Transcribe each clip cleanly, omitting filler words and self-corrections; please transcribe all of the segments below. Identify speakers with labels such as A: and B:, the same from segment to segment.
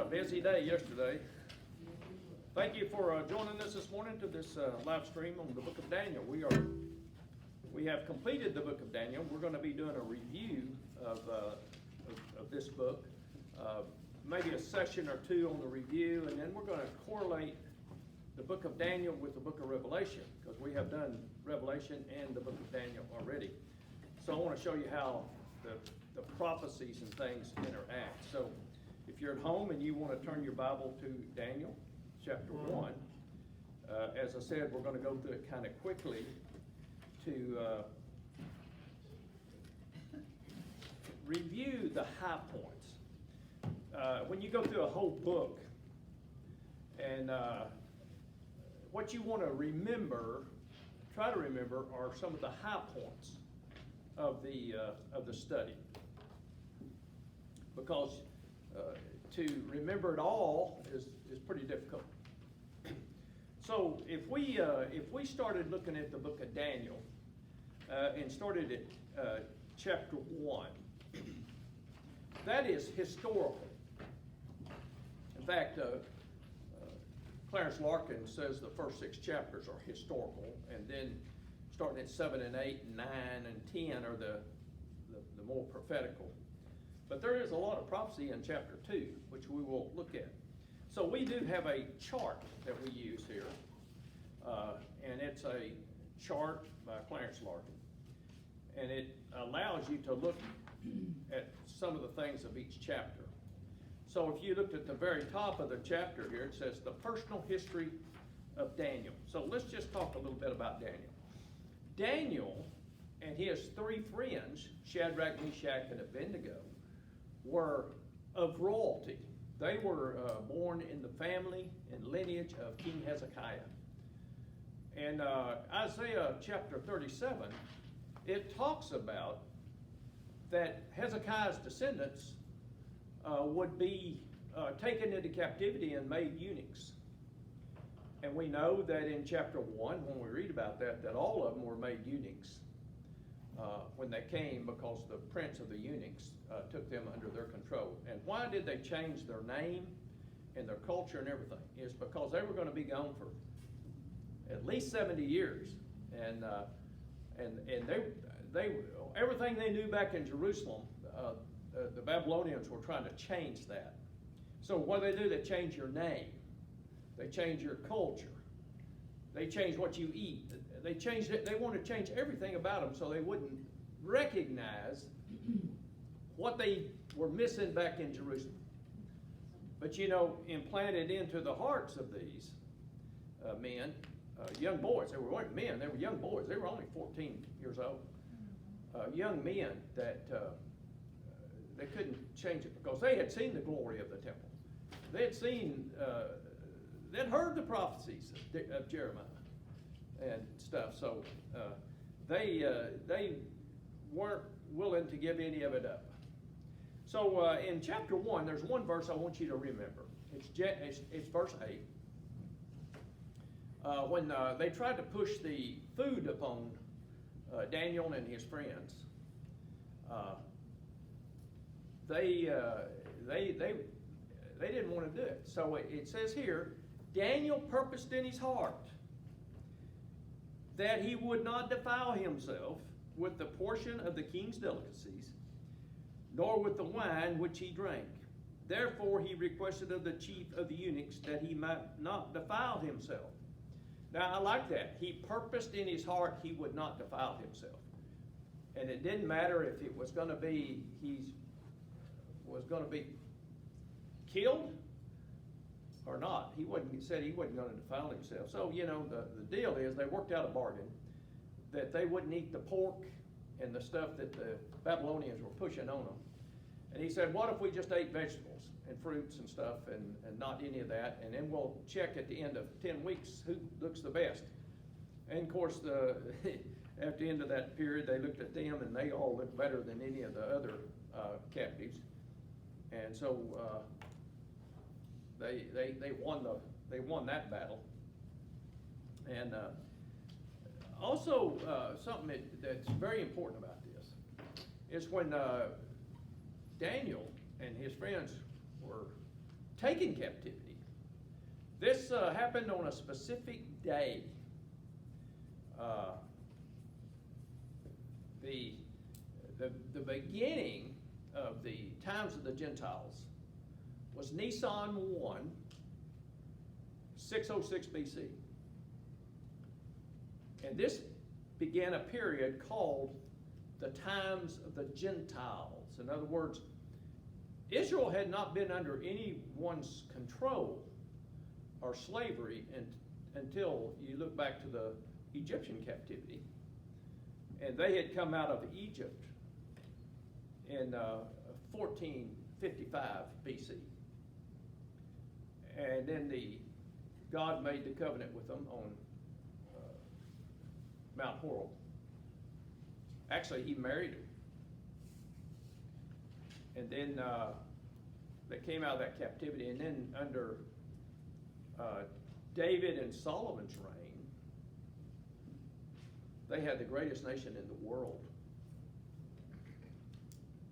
A: busy day yesterday. Thank you for joining us this morning to this live stream on the book of Daniel. We have completed the book of Daniel. We're going to be doing a review of this book, maybe a session or two on the review, and then we're going to correlate the book of Daniel with the book of Revelation, because we have done Revelation and the book of Daniel already. So I want to show you how the prophecies and things interact. So if you're at home and you want to turn your Bible to Daniel chapter 1, as I said, we're going to go through it kind of quickly to review the high points. When you go through a whole book, and what you want to remember, try to remember, are some of the high points of the study, because to remember it all is pretty difficult. So if we started looking at the book of Daniel and started at chapter 1, that is historical. In fact, Clarence Larkin says the first 6 chapters are historical, and then starting at 7 and 8 and 9 and 10 are the more prophetical. But there is a lot of prophecy in chapter 2, which we will look at. So we do have a chart that we use here, and it's a chart by Clarence Larkin. And it allows you to look at some of the things of each chapter. So if you looked at the very top of the chapter here, it says the personal history of Daniel. So let's just talk a little bit about Daniel. Daniel and his 3 friends, Shadrach, Meshach, and Abednego, were of royalty. They were born in the family and lineage of King Hezekiah. And Isaiah chapter 37, it talks about that Hezekiah's descendants would be taken into captivity and made eunuchs. And we know that in chapter 1, when we read about that all of them were made eunuchs when they came, because the prince of the eunuchs took them under their control. And why did they change their name and their culture and everything? It's because they were going to be gone for at least 70 years. And they everything they knew back in Jerusalem, the Babylonians were trying to change that. So what do? They change your name. They change your culture. They change what you eat. They changed it. They wanted to change everything about them so they wouldn't recognize what they were missing back in Jerusalem. But implanted into the hearts of these men, young boys, they weren't men, they were young boys. They were only 14 years old. Young men that they couldn't change it, because they had seen the glory of the temple. They had seen, they'd heard the prophecies of Jeremiah and stuff. So they weren't willing to give any of it up. So in chapter 1, there's one verse I want you to remember. It's verse 8. When they tried to push the food upon Daniel and his friends, they didn't want to do it. So it says here, Daniel purposed in his heart that he would not defile himself with the portion of the king's delicacies, nor with the wine which he drank. Therefore he requested of the chief of the eunuchs that he might not defile himself. Now I like that. He purposed in his heart he would not defile himself. And it didn't matter if it was going to be, he was going to be killed or not. Said he wasn't going to defile himself. So, the deal is they worked out a bargain that they wouldn't eat the pork and the stuff that the Babylonians were pushing on them. And he said, what if we just ate vegetables and fruits and stuff and not any of that, and then we'll check at the end of 10 weeks who looks the best. And of course, at the end of that period, they looked at them and they all looked better than any of the other captives. And so they won that battle. And also something that's very important about this is when Daniel and his friends were taken captivity. This happened on a specific day. The beginning of the times of the Gentiles was Nisan 1, 606 BC. And this began a period called the times of the Gentiles. In other words, Israel had not been under anyone's control or slavery until you look back to the Egyptian captivity. And they had come out of Egypt in 1455 BC. And then God made the covenant with them on Mount Horeb. Actually, he married them. And then they came out of that captivity. And then under David and Solomon's reign, they had the greatest nation in the world.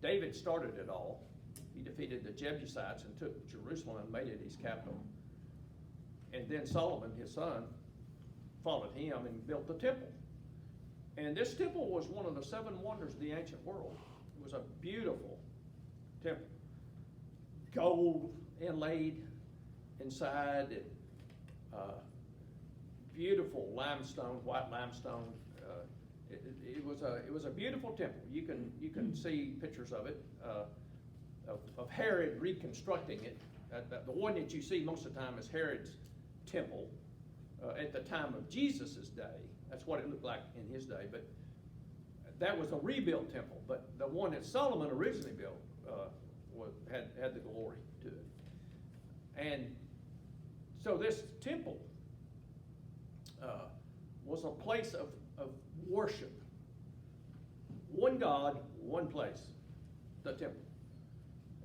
A: David started it all. He defeated the Jebusites and took Jerusalem and made it his capital. And then Solomon, his son, followed him and built the temple. And this temple was one of the 7 wonders of the ancient world. It was a beautiful temple. Gold inlaid inside, and beautiful limestone, white limestone. It was a beautiful temple. You can see pictures of it, of Herod reconstructing it. The one that you see most of the time is Herod's temple at the time of Jesus' day. That's what it looked like in his day. But that was a rebuilt temple. But the one that Solomon originally built had the glory to it. And so this temple was a place of worship. One God, one place, the temple.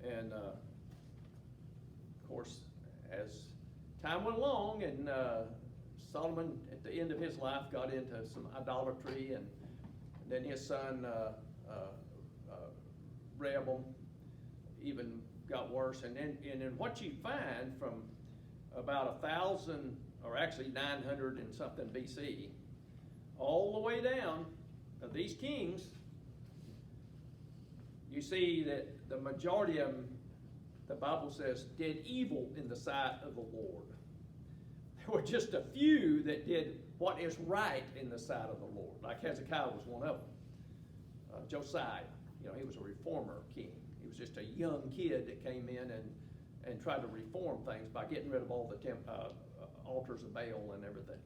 A: And of course, as time went along and Solomon, at the end of his life, got into some idolatry, and then his son Rehoboam even got worse. And then what you find from about 1,000, or actually 900 and something BC, all the way down of these kings, you see that the majority of them, the Bible says, did evil in the sight of the Lord. There were just a few that did what is right in the sight of the Lord. Like Hezekiah was one of them. Josiah, he was a reformer king. He was just a young kid that came in and tried to reform things by getting rid of all the altars of Baal and everything.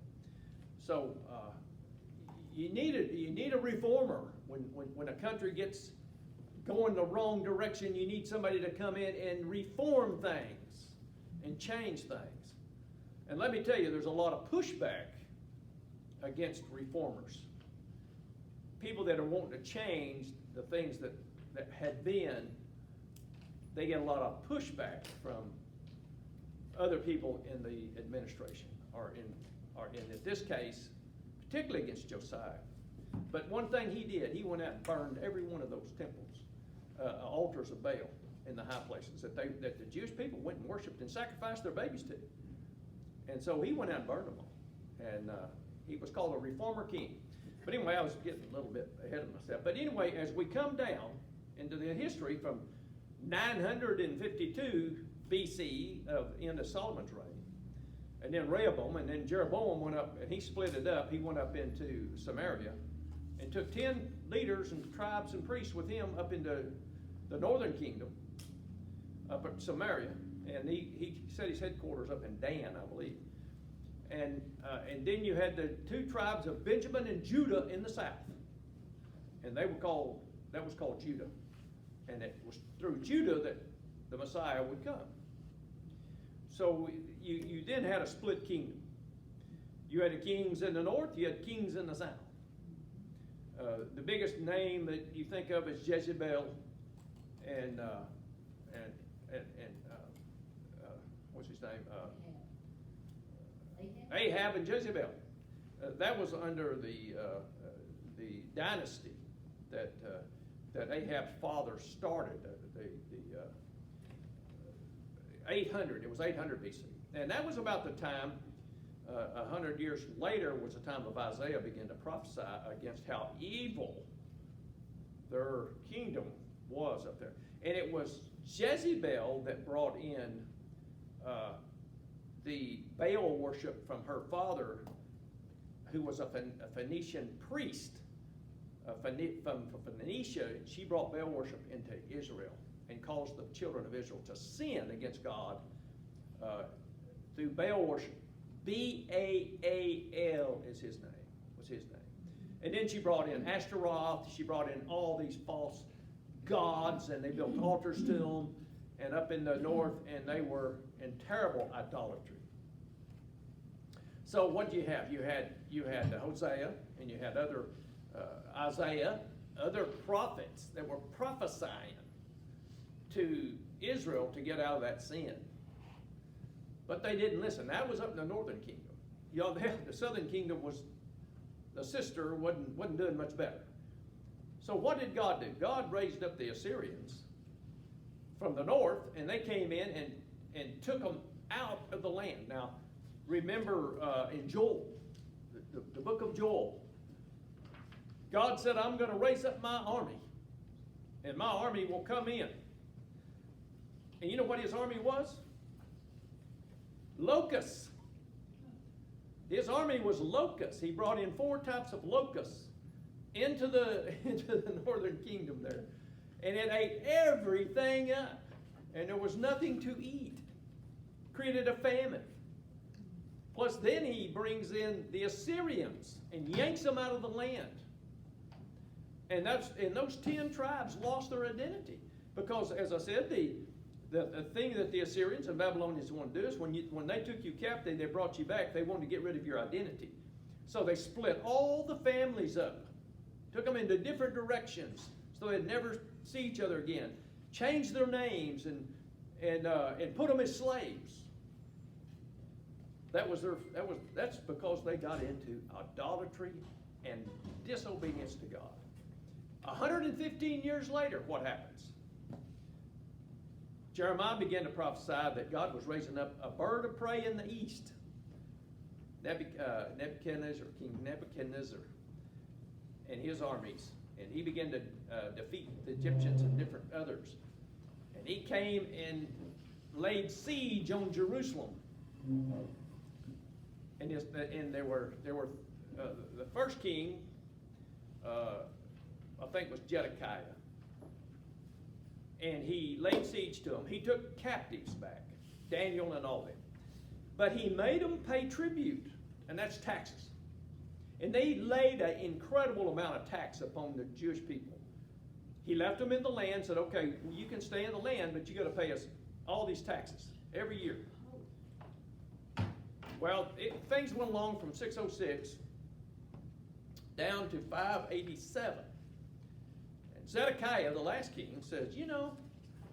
A: So you need a reformer. When a country gets going the wrong direction, you need somebody to come in and reform things and change things. And let me tell you, there's a lot of pushback against reformers. People that are wanting to change the things that had been, they get a lot of pushback from other people in the administration, or in this case, particularly against Josiah. But one thing he did, he went out and burned every one of those temples, altars of Baal in the high places that the Jewish people went and worshipped and sacrificed their babies to. And so he went out and burned them all. And he was called a reformer king. But anyway, I was getting a little bit ahead of myself. But anyway, as we come down into the history from 952 BC of end of Solomon's reign, and then Rehoboam, and then Jeroboam went up, and he split it up. He went up into Samaria and took 10 leaders and tribes and priests with him up into the northern kingdom, up at Samaria. And he set his headquarters up in Dan, I believe. And then you had the 2 tribes of Benjamin and Judah in the south. And that was called Judah. And it was through Judah that the Messiah would come. So you then had a split kingdom. You had the kings in the north, you had kings in the south. The biggest name that you think of is Jezebel and what's his name? Ahab and Jezebel. That was under the dynasty that Ahab's father started. 800. It was 800 BC. And that was about the time, 100 years later, was the time of Isaiah began to prophesy against how evil their kingdom was up there. And it was Jezebel that brought in the Baal worship from her father, who was a Phoenician priest from Phoenicia. She brought Baal worship into Israel and caused the children of Israel to sin against God through Baal worship. B-A-A-L was his name. And then she brought in Ashtaroth. She brought in all these false gods, and they built altars to them. And up in the north, and they were in terrible idolatry. So what do you have? You had Hosea, and you had other Isaiah, other prophets that were prophesying to Israel to get out of that sin. But they didn't listen. That was up in the northern kingdom. You know, the southern kingdom was, the sister wasn't doing much better. So what did God do? God raised up the Assyrians from the north, and they came in and took them out of the land. Now, remember in Joel, the book of Joel, God said, I'm going to raise up my army, and my army will come in. And you know what his army was? Locusts. His army was locusts. He brought in 4 types of locusts into the northern kingdom there. And it ate everything up. And there was nothing to eat. Created a famine. Plus then he brings in the Assyrians and yanks them out of the land. And those 10 tribes lost their identity. Because, as I said, the thing that the Assyrians and Babylonians want to do is when they took you captive, they brought you back, they wanted to get rid of your identity. So they split all the families up, took them into different directions so they'd never see each other again, changed their names and put them as slaves. That's because they got into idolatry and disobedience to God. 115 years later, what happens? Jeremiah began to prophesy that God was raising up a bird of prey in the east. Nebuchadnezzar, King Nebuchadnezzar, and his armies. And he began to defeat the Egyptians and different others. And he came and laid siege on Jerusalem. And there were the first king, I think was Zedekiah. And he laid siege to them. He took captives back, Daniel and all them. But he made them pay tribute, and that's taxes. And they laid an incredible amount of tax upon the Jewish people. He left them in the land, said, okay, well, you can stay in the land, but you got to pay us all these taxes every year. Well, things went along from 606 down to 587. And Zedekiah, the last king, says, you know,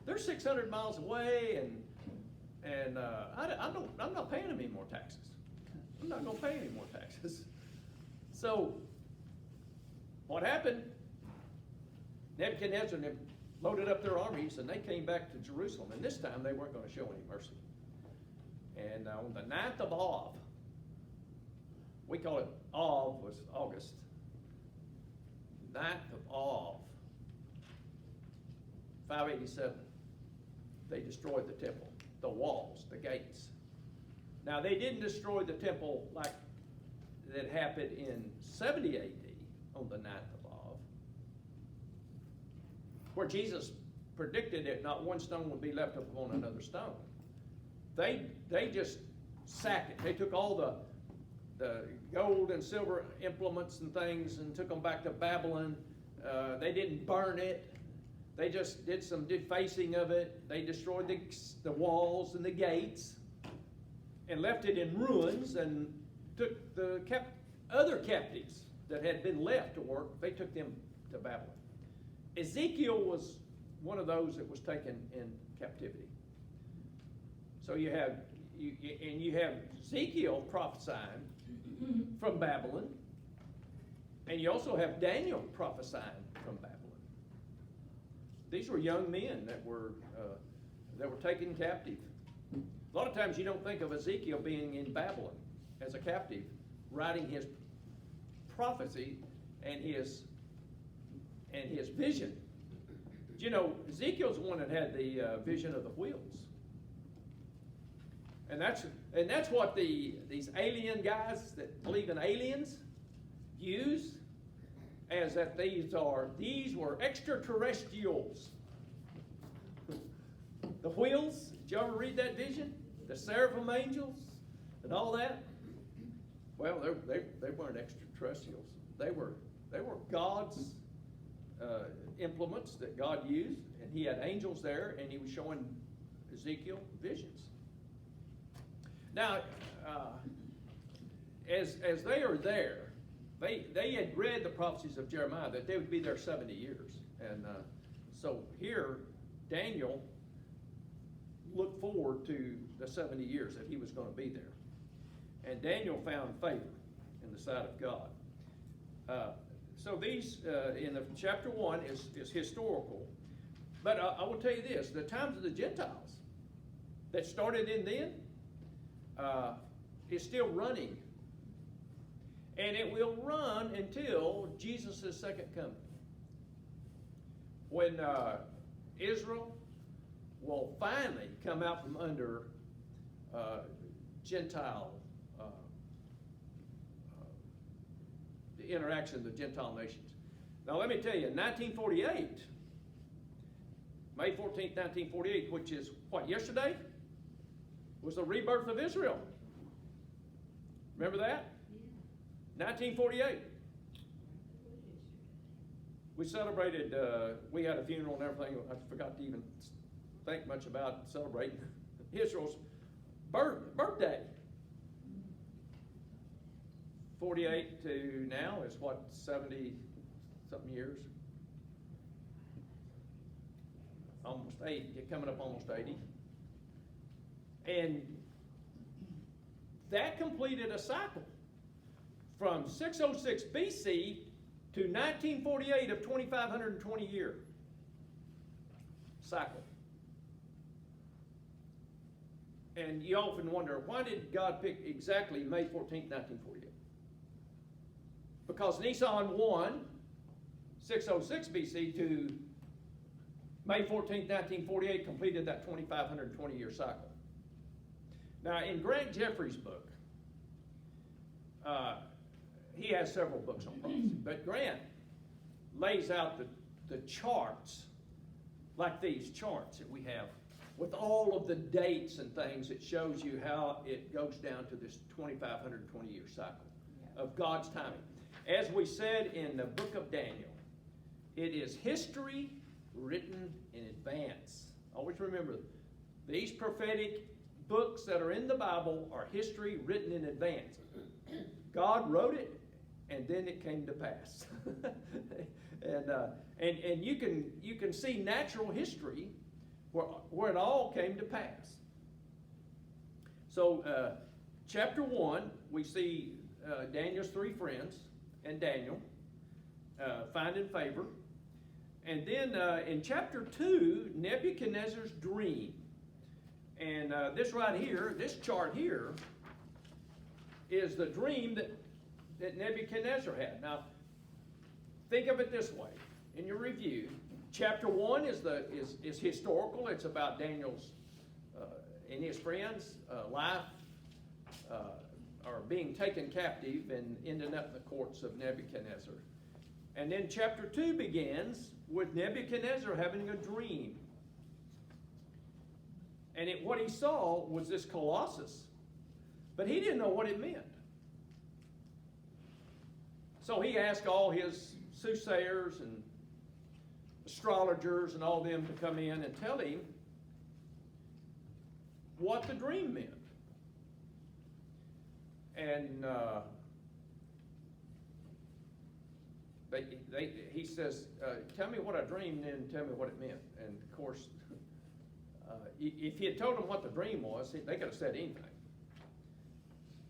A: they're 600 miles away, and I'm not paying them any more taxes. I'm not going to pay any more taxes. So, what happened? Nebuchadnezzar loaded up their armies, and they came back to Jerusalem. And this time, they weren't going to show any mercy. And on the 9th of Av, we call it Av, was August. 9th of Av, 587, they destroyed the temple, the walls, the gates. Now, they didn't destroy the temple like that happened in 70 AD on the 9th of Av, where Jesus predicted that not one stone would be left upon another stone. They just sacked it. They took all the gold and silver implements and things and took them back to Babylon. They didn't burn it. They just did some defacing of it. They destroyed the walls and the gates and left it in ruins and took the other captives that had been left to work. They took them to Babylon. Ezekiel was one of those that was taken in captivity. So you have Ezekiel prophesying from Babylon, and you also have Daniel prophesying from Babylon. These were young men that were taken captive A lot of times you don't think of Ezekiel being in Babylon as a captive, writing his prophecy and his vision. You know, Ezekiel's the one that had the vision of the wheels. And that's what these alien guys that believe in aliens use, as that these were extraterrestrials. The wheels, did you ever read that vision? The seraphim angels and all that? Well, they weren't extraterrestrials. They were God's implements that God used, and he had angels there, and he was showing Ezekiel visions. Now, as they are there, they had read the prophecies of Jeremiah that they would be there 70 years. And so here, Daniel looked forward to the 70 years that he was going to be there. And Daniel found favor in the sight of God. So these, in the chapter 1, is historical. But I will tell you this, the times of the Gentiles that started in then is still running. And it will run until Jesus' second coming. When Israel will finally come out from under Gentile, the interaction of the Gentile nations. Now let me tell you, in 1948, May 14th, 1948, which is what, yesterday? Was the rebirth of Israel. Remember that? 1948. We celebrated, we had a funeral and everything. I forgot to even think much about celebrating Israel's birthday. 48 to now is what, 70 something years? Almost 80, coming up almost 80. And that completed a cycle from 606 BC to 1948 of 2,520 year cycle. And you often wonder, why did God pick exactly May 14th, 1948? Because Nisan 1, 606 BC to May 14th, 1948 completed that 2,520 year cycle. Now, in Grant Jeffrey's book, he has several books on prophecy, but Grant lays out the charts, like these charts that we have, with all of the dates and things. It shows you how it goes down to this 2,520 year cycle of God's timing. As we said in the book of Daniel, it is history written in advance. Always remember, these prophetic books that are in the Bible are history written in advance. God wrote it, and then it came to pass. and you can see natural history where it all came to pass. So chapter 1, we see Daniel's three friends and Daniel finding favor. And then in chapter 2, Nebuchadnezzar's dream. And this right here, this chart here, is the dream that Nebuchadnezzar had. Now, think of it this way. In your review, chapter 1 is historical. It's about Daniel's and his friends' life or being taken captive and ending up in the courts of Nebuchadnezzar. And then chapter 2 begins with Nebuchadnezzar having a dream. And what he saw was this colossus, but he didn't know what it meant. So he asked all his soothsayers and astrologers and all them to come in and tell him what the dream meant. And he says, tell me what I dreamed and tell me what it meant. And of course, if he had told them what the dream was, they could have said anything.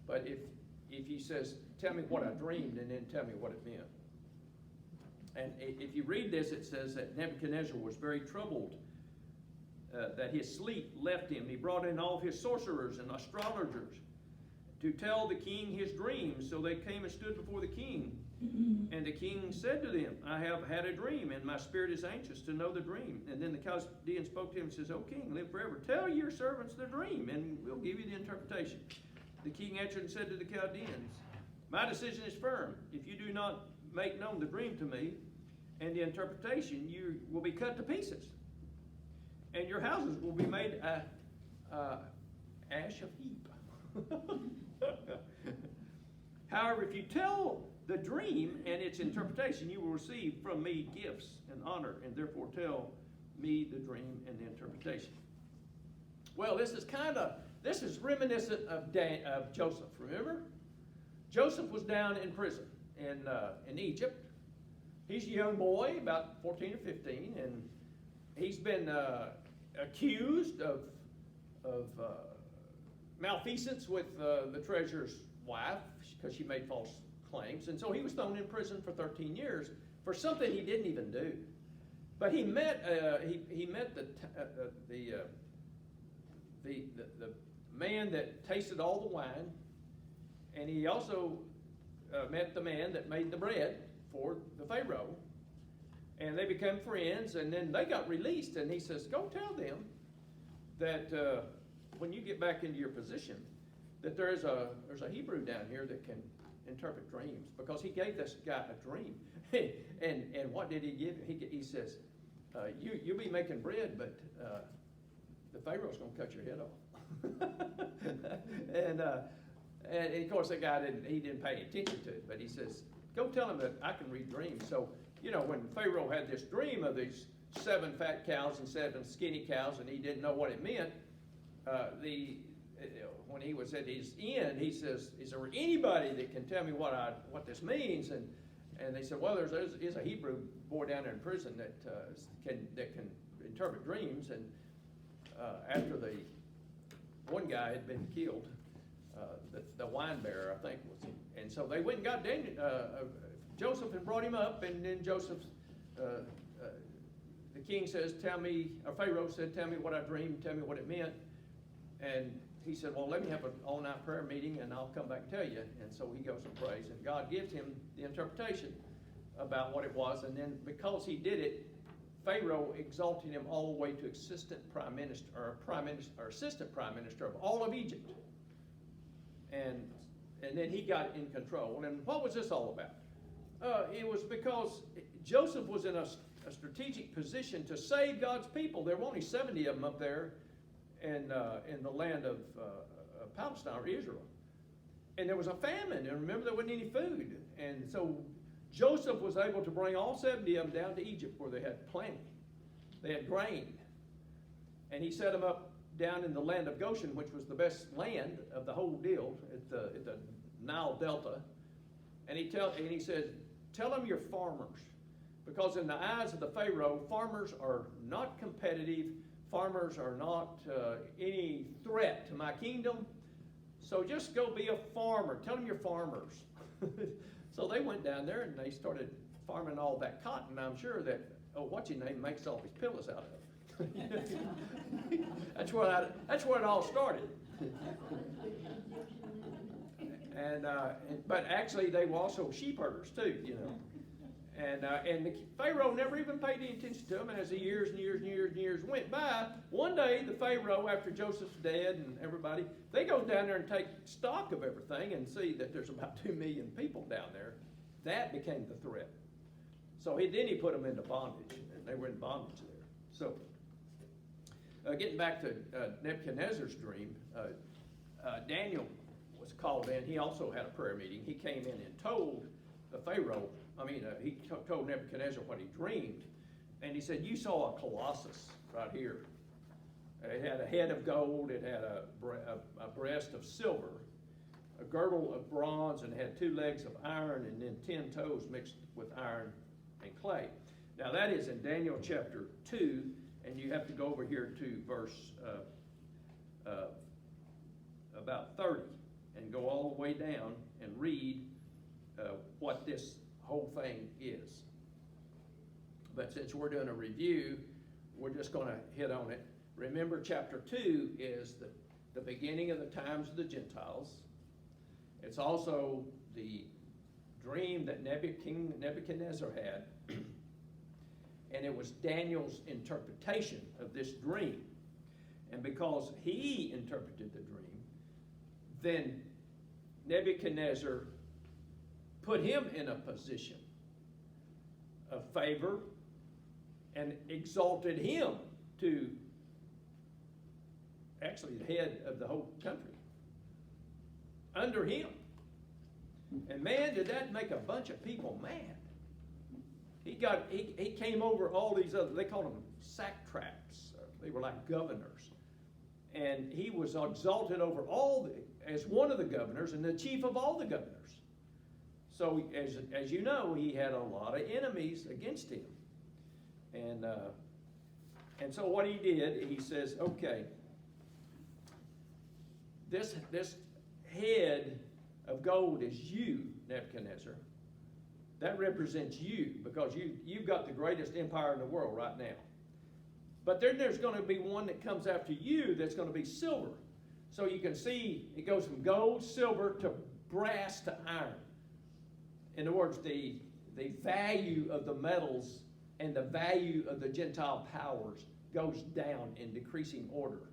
A: But if he says, tell me what I dreamed and then tell me what it meant. And if you read this, it says that Nebuchadnezzar was very troubled that his sleep left him. He brought in all his sorcerers and astrologers to tell the king his dreams. So they came and stood before the king. And the king said to them, I have had a dream, and my spirit is anxious to know the dream. And then the Chaldean spoke to him and says, O king, live forever. Tell your servants the dream, and we'll give you the interpretation. The king answered and said to the Chaldeans, my decision is firm. If you do not make known the dream to me and the interpretation, you will be cut to pieces, and your houses will be made ash of heap. However, if you tell the dream and its interpretation, you will receive from me gifts and honor, and therefore tell me the dream and the interpretation. Well, this is reminiscent of Joseph. Remember, Joseph was down in prison in Egypt. He's a young boy, about 14 or 15, and he's been accused of malfeasance with the treasurer's wife because she made false claims, and so he was thrown in prison for 13 years for something he didn't even do. But he met the man that tasted all the wine, and he also met the man that made the bread for the Pharaoh, and they became friends. And then they got released, and he says, "Go tell them that when you get back into your position, that there's a Hebrew down here that can interpret dreams," because he gave this guy a dream. and what did he give him? He says, you'll be making bread, but the Pharaoh's going to cut your head off. and of course that guy didn't pay attention to it, but he says, go tell him that I can read dreams. So, when Pharaoh had this dream of these 7 fat cows and 7 skinny cows, and he didn't know what it meant, when he was at his end, he says, "Is there anybody that can tell me what this means?" And they said, "Well, there's a Hebrew boy down there in prison that can interpret dreams." And after the one guy had been killed, the wine bearer, I think, was, and so they went and got Joseph and brought him up, and then the king says, Pharaoh said, "Tell me what I dreamed, tell me what it meant." And he said, "Well, let me have an all-night prayer meeting, and I'll come back and tell you." And so he goes and prays, and God gives him the interpretation about what it was. And then because he did it, Pharaoh exalted him all the way to assistant prime minister of all of Egypt. And then he got in control. And what was this all about? It was because Joseph was in a strategic position to save God's people. There were only 70 of them up there in the land of Palestine, or Israel. And there was a famine, and remember, there wasn't any food. And so Joseph was able to bring all 70 of them down to Egypt, where they had plenty. They had grain. And he set them up down in the land of Goshen, which was the best land of the whole deal, at the Nile Delta. And he said, "Tell them you're farmers, because in the eyes of the Pharaoh, farmers are not competitive. Farmers are not any threat to my kingdom. So just go be a farmer. Tell them you're farmers." So they went down there and they started farming all that cotton. I'm sure that, what's his name, makes all these pillows out of it. That's where it all started. But actually they were also sheep herders too, And the Pharaoh never even paid any attention to them. And as the years went by, one day the Pharaoh, after Joseph's dead and everybody, they go down there and take stock of everything and see that there's about 2 million people down there. That became the threat. So then he put them into bondage, and they were in bondage there. So getting back to Nebuchadnezzar's dream, Daniel was called in. He also had a prayer meeting. He came in and told the Pharaoh, he told Nebuchadnezzar what he dreamed, and he said, "You saw a colossus right here. It had a head of gold, it had a breast of silver, a girdle of bronze, and had 2 legs of iron, and then 10 toes mixed with iron and clay." Now that is in Daniel chapter 2, and you have to go over here to verse about 30, and go all the way down and read what this whole thing is. But since we're doing a review, we're just going to hit on it Remember, chapter 2 is the beginning of the times of the Gentiles. It's also the dream that King Nebuchadnezzar had. And it was Daniel's interpretation of this dream. And because he interpreted the dream, then Nebuchadnezzar put him in a position of favor and exalted him to actually the head of the whole country under him. And man, did that make a bunch of people mad. He came over all these other, they called them satraps. They were like governors. And he was exalted over as one of the governors and the chief of all the governors. So as you know, he had a lot of enemies against him. And so what he did, he says, okay, this head of gold is you, Nebuchadnezzar. That represents you, because you've got the greatest empire in the world right now. But then there's going to be one that comes after you that's going to be silver. So you can see it goes from gold, silver, to brass, to iron. In other words, the value of the metals and the value of the Gentile powers goes down in decreasing order.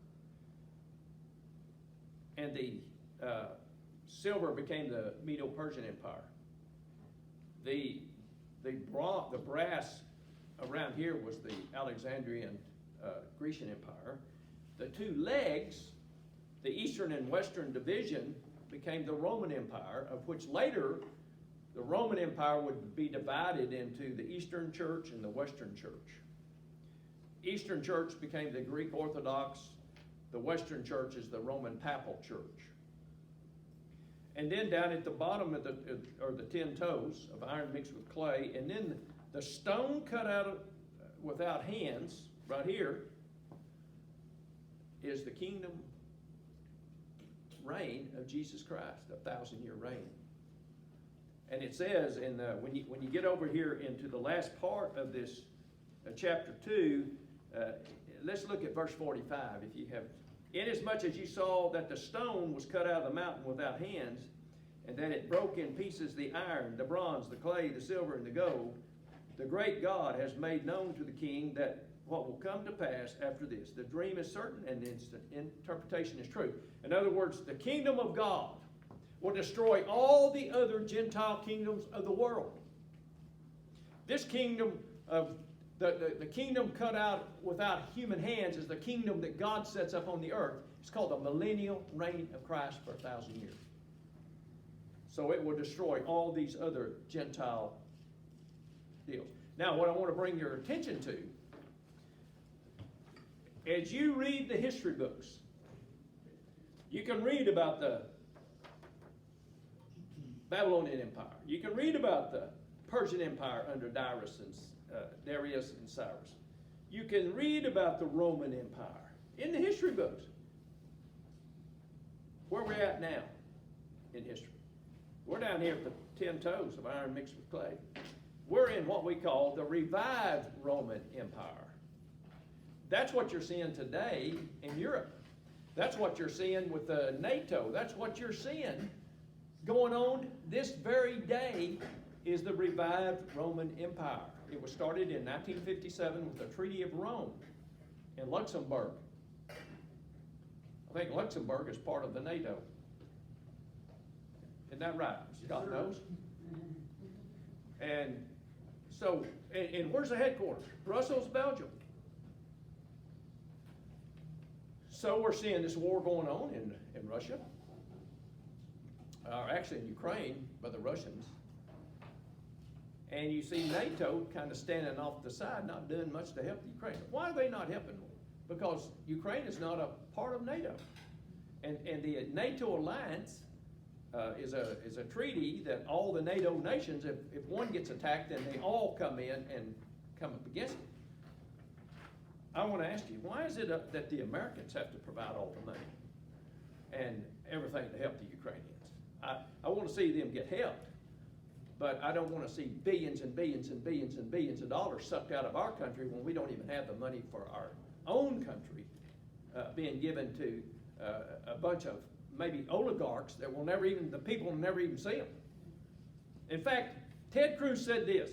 A: And the silver became the Medo-Persian Empire. The brass around here was the Alexandrian Grecian Empire. The two legs, the Eastern and Western division, became the Roman Empire, of which later the Roman Empire would be divided into the Eastern Church and the Western Church. Eastern Church became the Greek Orthodox. The Western Church is the Roman Papal Church. And then down at the bottom of are the 10 toes of iron mixed with clay, and then the stone cut out without hands, right here, is the kingdom reign of Jesus Christ, a 1,000-year reign. And it says, when you get over here into the last part of this chapter 2, let's look at verse 45, if you have. Inasmuch as you saw that the stone was cut out of the mountain without hands, and that it broke in pieces the iron, the bronze, the clay, the silver, and the gold, the great God has made known to the king that what will come to pass after this. The dream is certain and the interpretation is true. In other words, the kingdom of God will destroy all the other Gentile kingdoms of the world. This kingdom of the kingdom cut out without human hands is the kingdom that God sets up on the earth. It's called the millennial reign of Christ for 1,000 years. So it will destroy all these other Gentile deals. Now, what I want to bring your attention to, as you read the history books, you can read about the Babylonian Empire. You can read about the Persian Empire under Darius and Cyrus. You can read about the Roman Empire in the history books. Where we're at now in history. We're down here at the 10 toes of iron mixed with clay. We're in what we call the revived Roman Empire. That's what you're seeing today in Europe. That's what you're seeing with the NATO. That's what you're seeing going on this very day is the revived Roman Empire. It was started in 1957 with the Treaty of Rome in Luxembourg. I think Luxembourg is part of the NATO. Isn't that right? Scott knows. And so, and where's the headquarters? Brussels, Belgium. So we're seeing this war going on in Russia, or actually in Ukraine by the Russians. And you see NATO kind of standing off the side, not doing much to help the Ukraine. Why are they not helping? Because Ukraine is not a part of NATO. And the NATO alliance is a treaty that all the NATO nations, if one gets attacked, then they all come in and come up against it. I want to ask you, why is it that the Americans have to provide all the money and everything to help the Ukrainians? I want to see them get helped, but I don't want to see billions and billions and billions and billions of dollars sucked out of our country when we don't even have the money for our own country being given to a bunch of maybe oligarchs that the people will never even see them. In fact, Ted Cruz said this.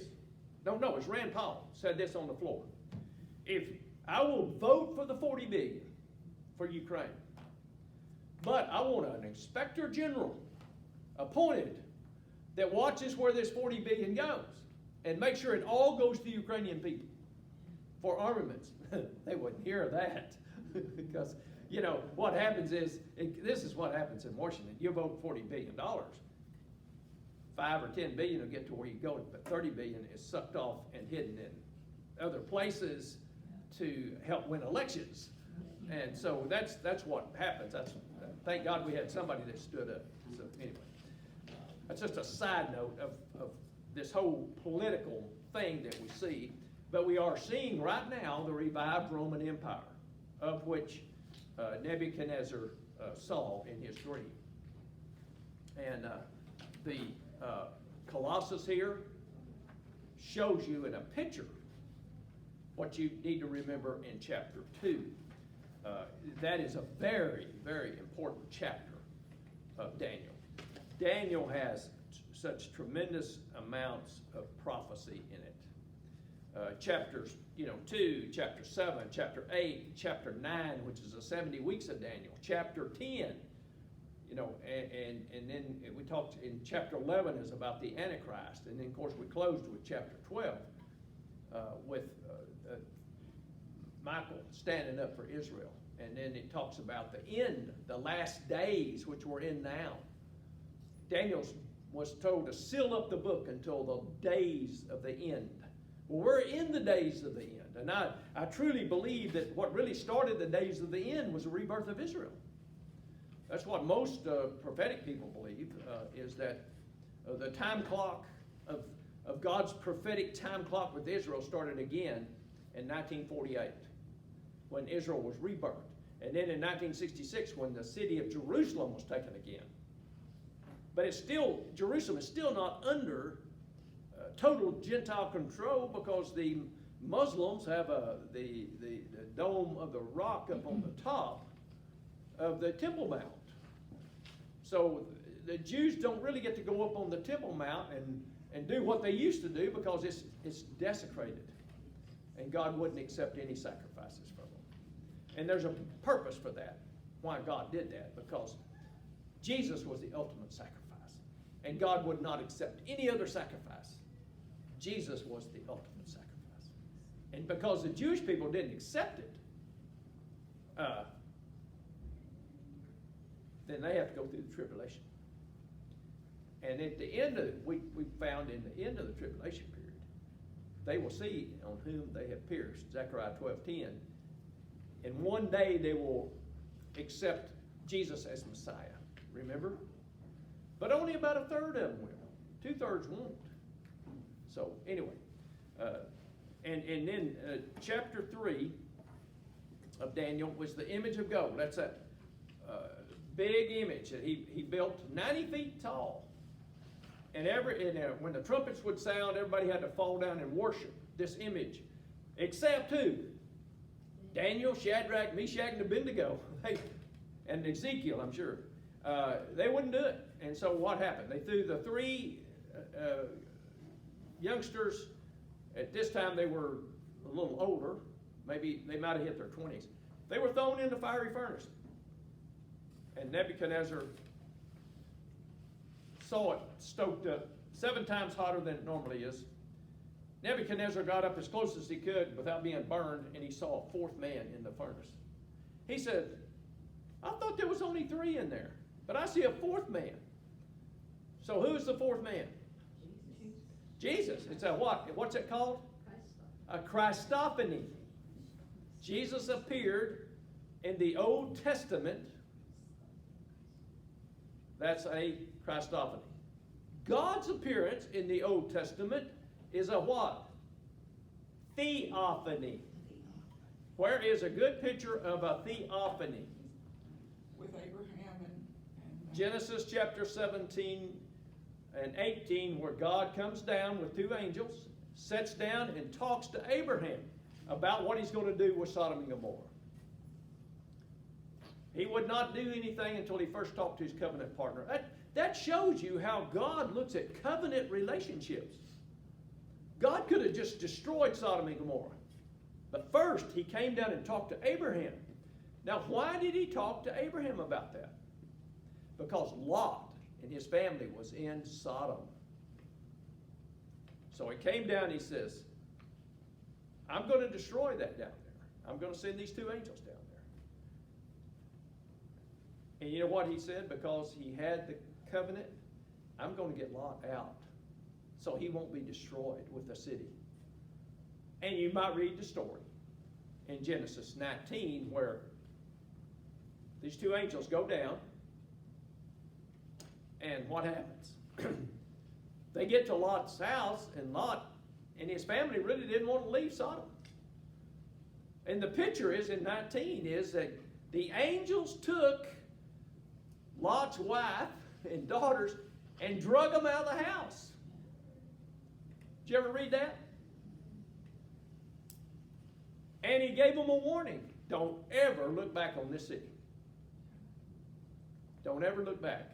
A: No, it was Rand Paul said this on the floor. If I will vote for the $40 billion for Ukraine, but I want an inspector general appointed that watches where this $40 billion goes and make sure it all goes to the Ukrainian people for armaments. They wouldn't hear that because, what happens is, this is what happens in Washington. You vote $40 billion. 5 or 10 billion will get to where you go, but 30 billion is sucked off and hidden in other places to help win elections. And so that's what happens. Thank God we had somebody that stood up. So anyway, that's just a side note of this whole political thing that we see. But we are seeing right now the revived Roman Empire, of which Nebuchadnezzar saw in his dream. And the Colossus here shows you in a picture what you need to remember in chapter 2. That is a very, very important chapter of Daniel. Daniel has such tremendous amounts of prophecy in it. Chapters 2, chapter 7, chapter 8, chapter 9, which is the 70 weeks of Daniel, chapter 10, and then we talked in chapter 11 is about the Antichrist, and then of course we closed with chapter 12 with Michael standing up for Israel, and then it talks about the end, the last days, which we're in now. Daniel was told to seal up the book until the days of the end. Well, we're in the days of the end, and I truly believe that what really started the days of the end was the rebirth of Israel. That's what most prophetic people believe, is that the time clock of God's prophetic time clock with Israel started again in 1948, when Israel was rebirthed. And then in 1966, when the city of Jerusalem was taken again. But Jerusalem is still not under total Gentile control, because the Muslims have the dome of the rock up on the top of the Temple Mount. So the Jews don't really get to go up on the Temple Mount and do what they used to do, because it's desecrated. And God wouldn't accept any sacrifices from them. And there's a purpose for that, why God did that, because Jesus was the ultimate sacrifice. And God would not accept any other sacrifice. Jesus was the ultimate sacrifice. And because the Jewish people didn't accept it, then they have to go through the tribulation. And at the end of it, we found in the end of the tribulation period, they will see on whom they have pierced, Zechariah 12:10. And one day they will accept Jesus as Messiah. Remember? But only about a third of them will. 2/3 won't. So anyway, and then chapter 3 of Daniel was the image of gold. That's that big image that he built 90 feet tall. And when the trumpets would sound, everybody had to fall down and worship this image, except who? Daniel, Shadrach, Meshach, and Abednego, and Ezekiel, I'm sure. They wouldn't do it. And so what happened? They threw the 3 youngsters. At this time they were a little older. Maybe they might have hit their 20s. They were thrown in the fiery furnace. And Nebuchadnezzar saw it stoked up 7 times hotter than it normally is. Nebuchadnezzar got up as close as he could without being burned, and he saw a 4th man in the furnace. He said, I thought there was only 3 in there, but I see a 4th man. So who's the 4th man? Jesus. It's a what? What's it called? A Christophany. Jesus appeared in the Old Testament. That's a Christophany. God's appearance in the Old Testament is a what? Theophany. Where is a good picture of a theophany?
B: With Abraham and
A: Genesis chapter 17 and 18, where God comes down with 2 angels, sits down and talks to Abraham about what he's going to do with Sodom and Gomorrah. He would not do anything until he first talked to his covenant partner. That shows you how God looks at covenant relationships. God could have just destroyed Sodom and Gomorrah. But first, he came down and talked to Abraham. Now, why did he talk to Abraham about that? Because Lot and his family was in Sodom. So he came down and he says, I'm going to destroy that down there. I'm going to send these two angels down there. And you know what he said? Because he had the covenant, I'm going to get Lot out so he won't be destroyed with the city. And you might read the story in Genesis 19 where these two angels go down, and what happens? They get to Lot's house, and Lot and his family really didn't want to leave Sodom. And the picture is in 19 is that the angels took Lot's wife and daughters and drug them out of the house. Did you ever read that? And he gave them a warning. Don't ever look back on this city. Don't ever look back.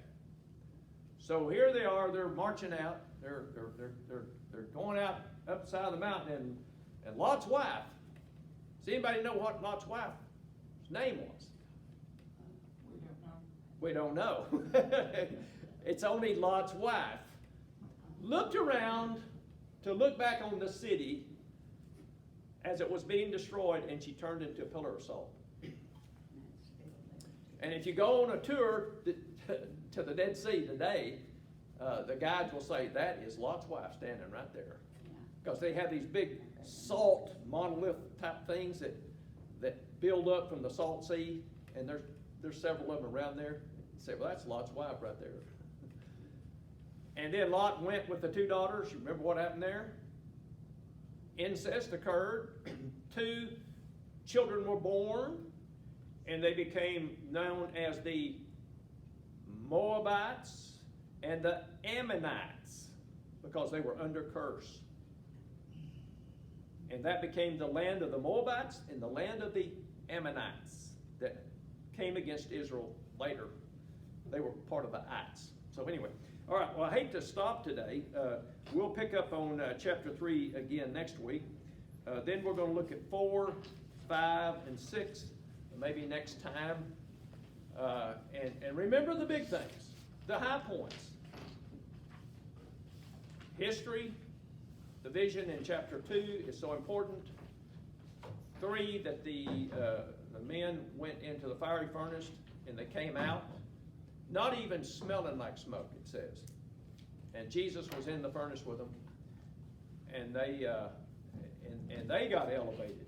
A: So here they are, they're marching out. They're going out up the side of the mountain, and Lot's wife. Does anybody know what Lot's wife's name was? We don't know. It's only Lot's wife. Looked around to look back on the city as it was being destroyed, and she turned into a pillar of salt. And if you go on a tour to the Dead Sea today, the guides will say, that is Lot's wife standing right there. Because they have these big salt monolith type things that build up from the salt sea, and there's several of them around there. You say, well, that's Lot's wife right there. And then Lot went with the two daughters. You remember what happened there? Incest occurred. 2 children were born, and they became known as the Moabites and the Ammonites because they were under curse. And that became the land of the Moabites and the land of the Ammonites that came against Israel later. They were part of the ites. So anyway, all right, well, I hate to stop today. We'll pick up on chapter 3 again next week. Then we're going to look at 4, 5, and 6, maybe next time. And remember the big things, the high points. History, the vision in chapter 2 is so important. 3, that the men went into the fiery furnace and they came out, not even smelling like smoke, it says. And Jesus was in the furnace with them, and they got elevated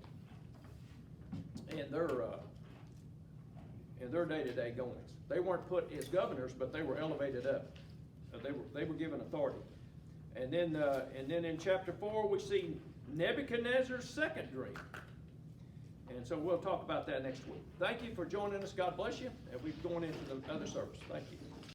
A: in their day-to-day goings. They weren't put as governors, but they were elevated up. They were given authority. And then in chapter 4 we see Nebuchadnezzar's second dream. And so we'll talk about that next week. Thank you for joining us. God bless you. And we're going into the other service. Thank you.